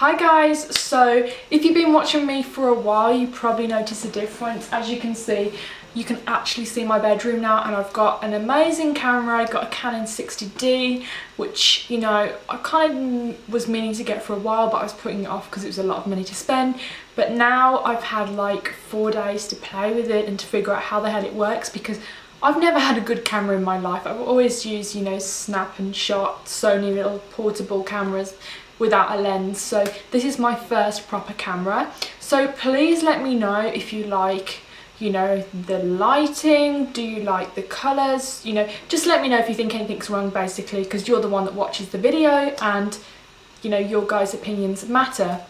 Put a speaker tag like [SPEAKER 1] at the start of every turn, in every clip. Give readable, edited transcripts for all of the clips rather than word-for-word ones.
[SPEAKER 1] Hi guys, so if you've been watching me for a while, you probably notice a difference. As you can see, you can actually see my bedroom now, and I've got an amazing camera. I got a Canon 60D, which, you know, I kind of was meaning to get for a while, but I was putting it off because it was a lot of money to spend. But now I've had like 4 days to play with it and to figure out how the hell it works, because I've never had a good camera in my life. I've always used, you know, snap and shot Sony little portable cameras without a lens. So this is my first proper camera. So please let me know if you like, you know, the lighting, do you like the colours, you know, just let me know if you think anything's wrong basically, because you're the one that watches the video and, you know, your guys' opinions matter.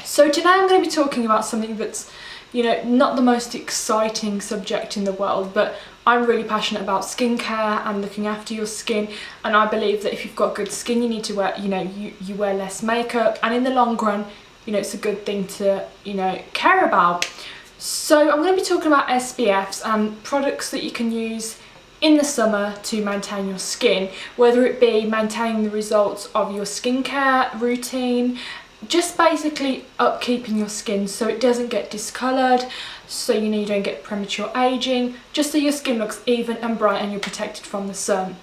[SPEAKER 1] So today I'm going to be talking about something that's, you know, not the most exciting subject in the world, but I'm really passionate about skincare and looking after your skin, and I believe that if you've got good skin, you need to wear, you know, you wear less makeup, and in the long run, you know, it's a good thing to, you know, care about. So I'm going to be talking about SPFs and products that you can use in the summer to maintain your skin, whether it be maintaining the results of your skincare routine, just basically upkeeping your skin so it doesn't get discoloured, so you know you don't get premature aging, just so your skin looks even and bright and you're protected from the sun.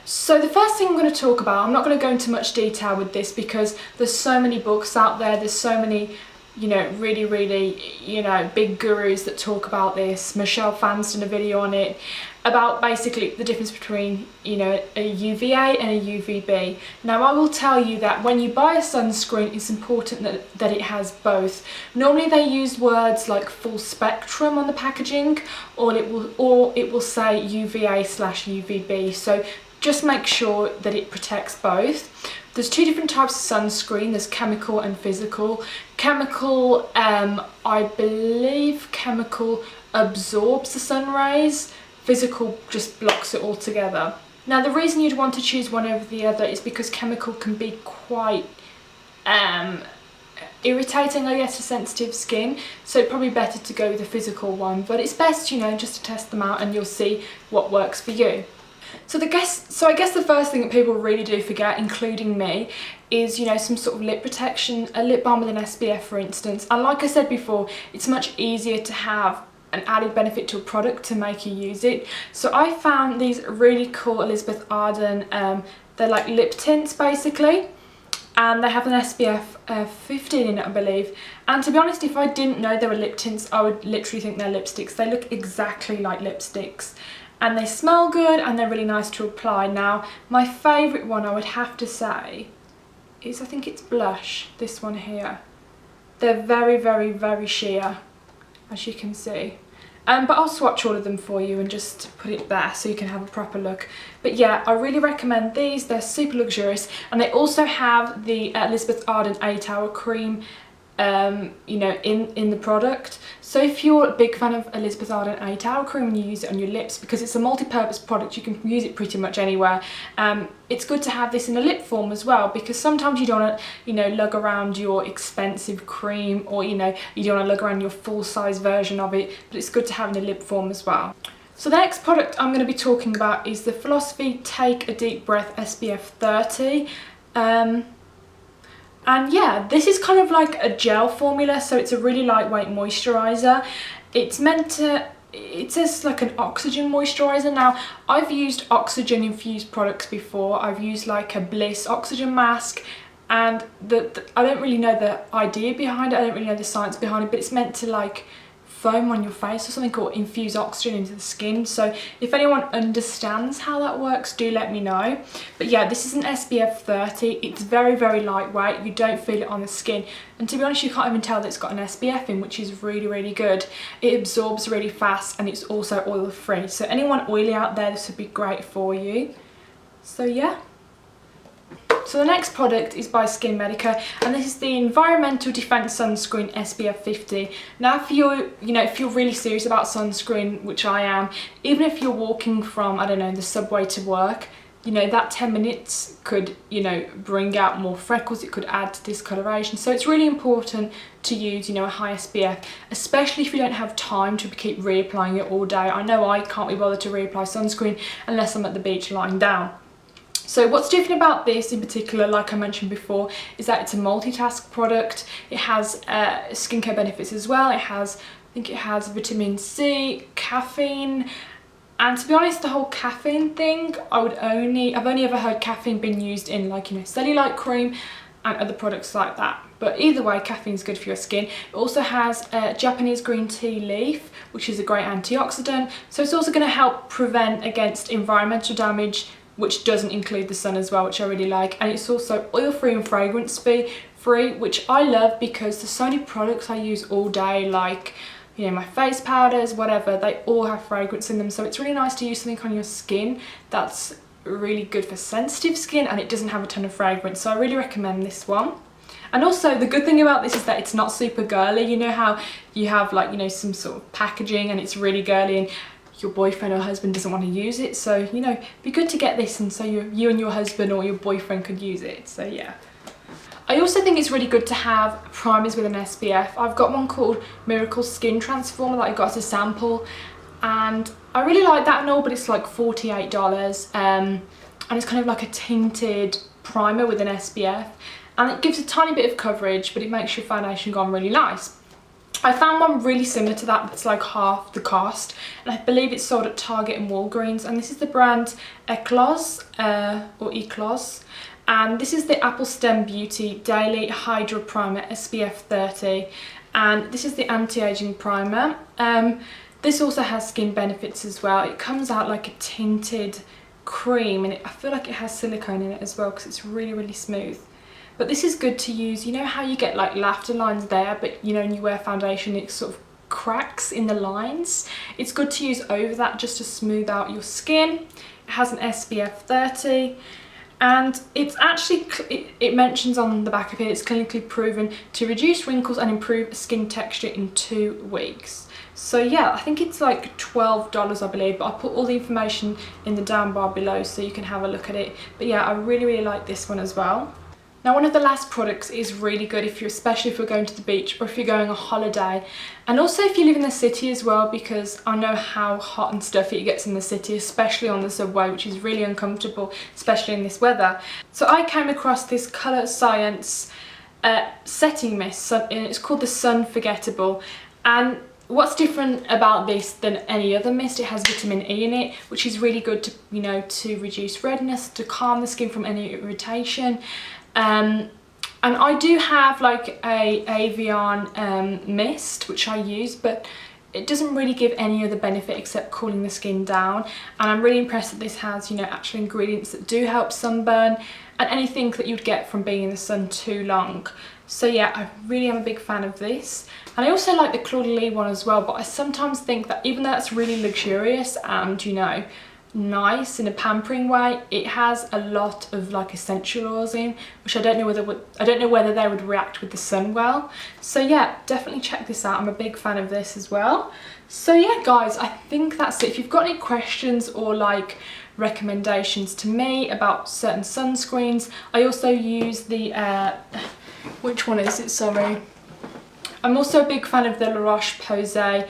[SPEAKER 1] So the first thing I'm going to talk about, I'm not going to go into much detail with this because there's so many books out there, there's so many, you know, really, you know, big gurus that talk about this. Michelle Phan's done a video on it about basically the difference between, you know, a UVA and a UVB. Now I will tell you that when you buy a sunscreen, it's important that it has both. Normally they use words like full spectrum on the packaging, or it will say UVA/UVB. So just make sure that it protects both. There's two different types of sunscreen. There's chemical and physical. Chemical, I believe chemical absorbs the sun rays. Physical just blocks it all together. Now the reason you'd want to choose one over the other is because chemical can be quite irritating, I guess, to sensitive skin. So it's probably better to go with the physical one. But it's best, you know, just to test them out and you'll see what works for you. So I guess the first thing that people really do forget, including me, is, you know, some sort of lip protection, a lip balm with an SPF for instance. And like I said before, it's much easier to have an added benefit to a product to make you use it. So I found these really cool Elizabeth Arden, they're like lip tints basically, and they have an SPF 15 in it, I believe. And to be honest, if I didn't know they were lip tints, I would literally think they're lipsticks. They look exactly like lipsticks. And they smell good and they're really nice to apply. Now, my favourite one I would have to say is, I think it's blush, this one here. They're very sheer, as you can see. But I'll swatch all of them for you and just put it there so you can have a proper look. But yeah, I really recommend these. They're super luxurious. And they also have the Elizabeth Arden 8-hour cream, you know, in the product. So if you're a big fan of Elizabeth Arden 8-hour cream and you use it on your lips, because it's a multi-purpose product, you can use it pretty much anywhere. It's good to have this in a lip form as well, because sometimes you don't want to, you know, lug around your expensive cream, or, you know, you don't want to lug around your full-size version of it, but it's good to have in a lip form as well. So the next product I'm going to be talking about is the Philosophy Take a Deep Breath SPF 30. And yeah, this is kind of like a gel formula, so it's a really lightweight moisturiser. It's meant to, it says like an oxygen moisturiser. Now, I've used oxygen infused products before. I've used like a Bliss oxygen mask, and I don't really know the idea behind it. I don't really know the science behind it, but it's meant to like foam on your face or something, or infuse oxygen into the skin. So if anyone understands how that works, do let me know. But yeah, this is an SPF 30. It's very lightweight. You don't feel it on the skin, and to be honest, you can't even tell that it's got an SPF in, which is really good. It absorbs really fast, and it's also oil free. So anyone oily out there, this would be great for you. So yeah. So the next product is by Medica, and this is the Environmental Defense Sunscreen SPF 50. Now, if you're, you know, if you're really serious about sunscreen, which I am, even if you're walking from, I don't know, the subway to work, you know, that 10 minutes could, you know, bring out more freckles, it could add to discoloration. So it's really important to use, you know, a high SPF, especially if you don't have time to keep reapplying it all day. I know I can't be bothered to reapply sunscreen unless I'm at the beach lying down. So what's different about this in particular, like I mentioned before, is that it's a multitask product. It has skincare benefits as well. It has, I think it has vitamin C, caffeine, and to be honest, the whole caffeine thing, I've only ever heard caffeine being used in, like, you know, cellulite cream and other products like that. But either way, caffeine's good for your skin. It also has Japanese green tea leaf, which is a great antioxidant. So it's also going to help prevent against environmental damage, which doesn't include the sun as well, which I really like. And it's also oil-free and fragrance-free, which I love because there's so many products I use all day, like, you know, my face powders, whatever, they all have fragrance in them. So it's really nice to use something on your skin that's really good for sensitive skin and it doesn't have a ton of fragrance. So I really recommend this one. And also the good thing about this is that it's not super girly. You know how you have, like, you know, some sort of packaging and it's really girly and your boyfriend or husband doesn't want to use it, so, you know, it'd be good to get this and so you and your husband or your boyfriend could use it. So yeah. I also think it's really good to have primers with an SPF. I've got one called Miracle Skin Transformer that I got as a sample, and I really like that and all, but it's like $48, and it's kind of like a tinted primer with an SPF, and it gives a tiny bit of coverage, but it makes your foundation go on really nice. I found one really similar to that that's like half the cost, and I believe it's sold at Target and Walgreens, and this is the brand Eclos, or Eclos, and this is the Apple Stem Beauty Daily Hydra Primer SPF 30, and this is the anti-aging primer. This also has skin benefits as well. It comes out like a tinted cream, and I feel like it has silicone in it as well because it's really, really smooth. But this is good to use. You know how you get like laughter lines there, but you know, when you wear foundation it sort of cracks in the lines? It's good to use over that just to smooth out your skin. It has an SPF 30, and it's actually, it mentions on the back of it, it's clinically proven to reduce wrinkles and improve skin texture in 2 weeks. So yeah, I think it's like $12 I believe, but I'll put all the information in the down bar below so you can have a look at it. But yeah, I really, really like this one as well. Now, one of the last products is really good if you're, especially if you're going to the beach or if you're going on holiday, and also if you live in the city as well, because I know how hot and stuffy it gets in the city, especially on the subway, which is really uncomfortable, especially in this weather. So I came across this ColorScience setting mist, and it's called the Sunforgettable, and what's different about this than any other mist, it has vitamin E in it, which is really good to, you know, to reduce redness, to calm the skin from any irritation. And I do have like a Avion mist which I use, but it doesn't really give any other benefit except cooling the skin down, and I'm really impressed that this has, you know, actual ingredients that do help sunburn and anything that you'd get from being in the sun too long. So yeah, I really am a big fan of this, and I also like the Claude Lee one as well, but I sometimes think that even though that's really luxurious and, you know, nice in a pampering way, it has a lot of like essential oils in, which I don't know whether they would react with the sun well. So yeah, definitely check this out. I'm a big fan of this as well. So yeah guys, I think that's it. If you've got any questions or like recommendations to me about certain sunscreens, I also use the which one is it, sorry, I'm also a big fan of the La Roche-Posay,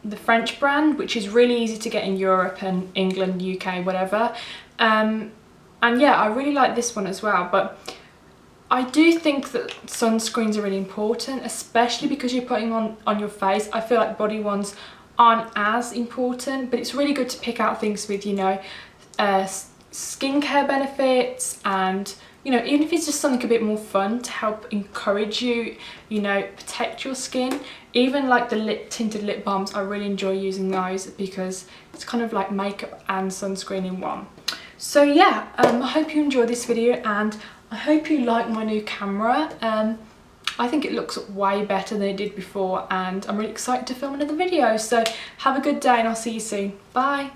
[SPEAKER 1] the French brand, which is really easy to get in Europe and England, UK, whatever. And yeah, I really like this one as well. But I do think that sunscreens are really important, especially because you're putting on your face. I feel like body ones aren't as important, but it's really good to pick out things with, you know, skincare benefits, and, you know, even if it's just something a bit more fun to help encourage you, you know, protect your skin. Even like the tinted lip balms, I really enjoy using those because it's kind of like makeup and sunscreen in one. So yeah, I hope you enjoyed this video, and I hope you like my new camera. I think it looks way better than it did before, and I'm really excited to film another video. So have a good day, and I'll see you soon. Bye.